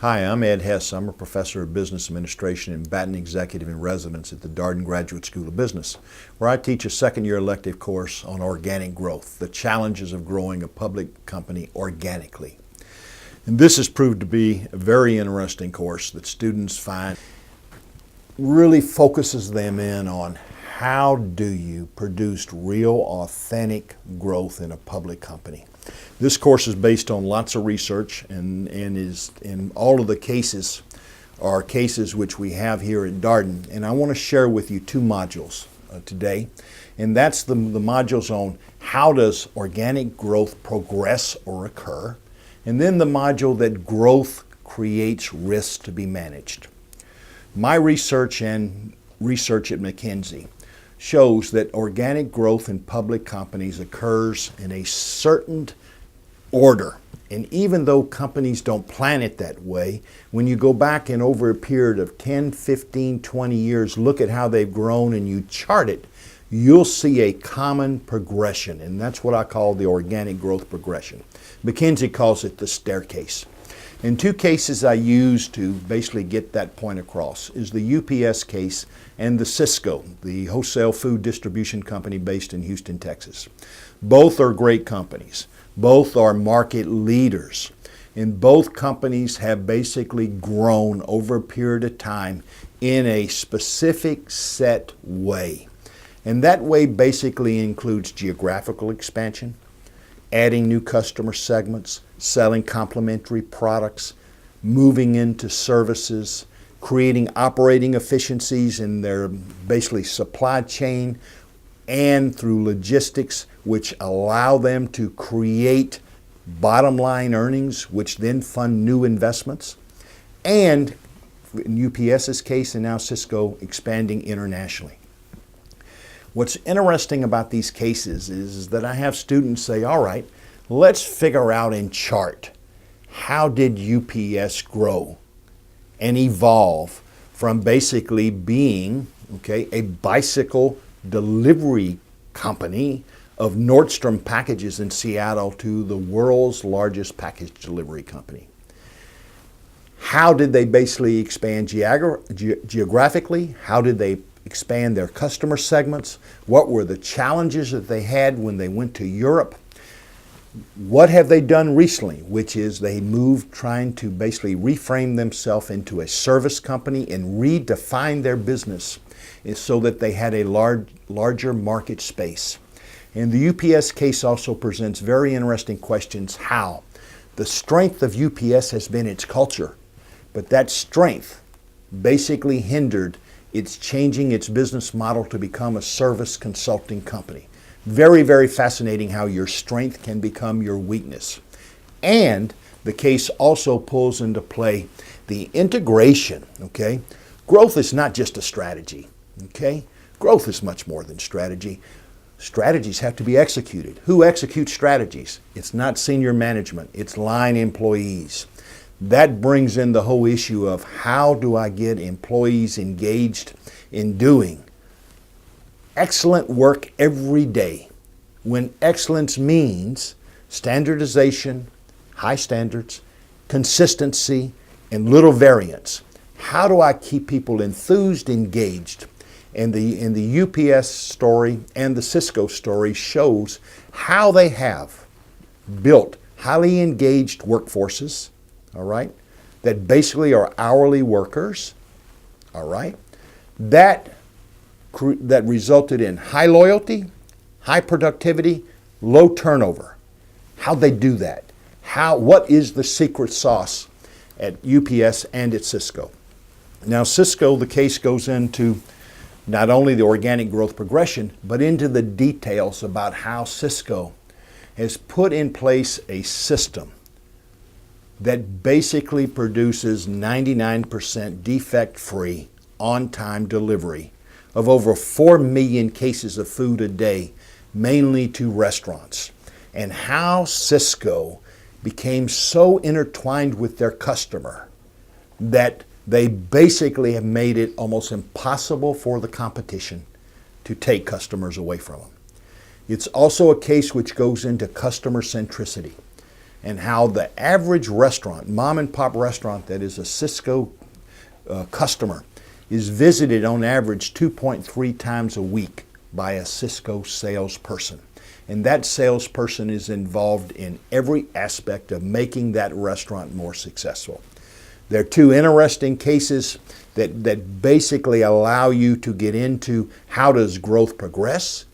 Hi, I'm Ed Hess. I'm a professor of business administration and Baton executive in residence at the Darden Graduate School of Business, where I teach a second-year elective course on organic growth, the challenges of growing a public company organically. And this has proved to be a very interesting course that students find really focuses them in on how do you produce real, authentic growth in a public company. This course is based on lots of research and is in all of the cases are cases which we have here at Darden. And I want to share with you two modules today. And that's the modules on how does organic growth progress or occur. And then the module that growth creates risks to be managed. My research and research at McKinsey shows that organic growth in public companies occurs in a certain order. And even though companies don't plan it that way, when you go back and over a period of 10, 15, 20 years, look at how they've grown and you chart it, you'll see a common progression. And that's what I call the organic growth progression. McKinsey calls it the staircase. And two cases I use to basically get that point across is the UPS case and the Sysco, the wholesale food distribution company based in Houston, Texas. Both are great companies. Both are market leaders. And both companies have basically grown over a period of time in a specific set way. And that way basically includes geographical expansion, adding new customer segments, selling complementary products, moving into services, creating operating efficiencies in their basically supply chain and through logistics, which allow them to create bottom line earnings, which then fund new investments. And in UPS's case and now Sysco, expanding internationally. What's interesting about these cases is that I have students say, all right, let's figure out and chart how did UPS grow and evolve from basically being a bicycle delivery company of Nordstrom packages in Seattle to the world's largest package delivery company. How did they basically expand geographically? How did they expand their customer segments? What were the challenges that they had when they went to Europe? What have they done recently, which is they moved trying to basically reframe themselves into a service company and redefine their business so that they had a larger market space. And the UPS case also presents very interesting questions how. The strength of UPS has been its culture, but that strength basically hindered its changing its business model to become a service consulting company. Very, very fascinating how your strength can become your weakness. And the case also pulls into play the integration, Growth is not just a strategy, Growth is much more than strategy. Strategies have to be executed. Who executes strategies? It's not senior management, it's line employees. That brings in the whole issue of how do I get employees engaged in doing excellent work every day, when excellence means standardization, high standards, consistency, and little variance. How do I keep people enthused, engaged? And the UPS story and the Sysco story shows how they have built highly engaged workforces, that basically are hourly workers, that resulted in high loyalty, high productivity, low turnover. How'd they do that? What is the secret sauce at UPS and at Sysco? Now Sysco, the case goes into not only the organic growth progression, but into the details about how Sysco has put in place a system that basically produces 99% defect-free, on-time delivery of over 4 million cases of food a day, mainly to restaurants. And how Sysco became so intertwined with their customer that they basically have made it almost impossible for the competition to take customers away from them. It's also a case which goes into customer centricity. and how the average restaurant, mom and pop restaurant that is a Sysco customer, is visited on average 2.3 times a week by a Sysco salesperson. And that salesperson is involved in every aspect of making that restaurant more successful. There are two interesting cases that basically allow you to get into how does growth progress,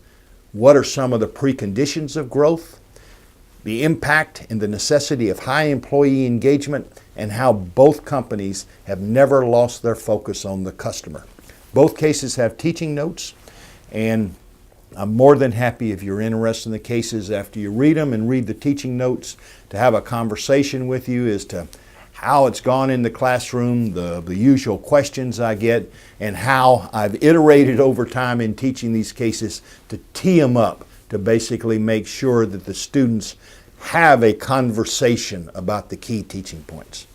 what are some of the preconditions of growth, the impact and the necessity of high employee engagement, and how both companies have never lost their focus on the customer. Both cases have teaching notes, and I'm more than happy if you're interested in the cases after you read them and read the teaching notes to have a conversation with you as to how it's gone in the classroom, the usual questions I get, and how I've iterated over time in teaching these cases to tee them up to basically make sure that the students have a conversation about the key teaching points.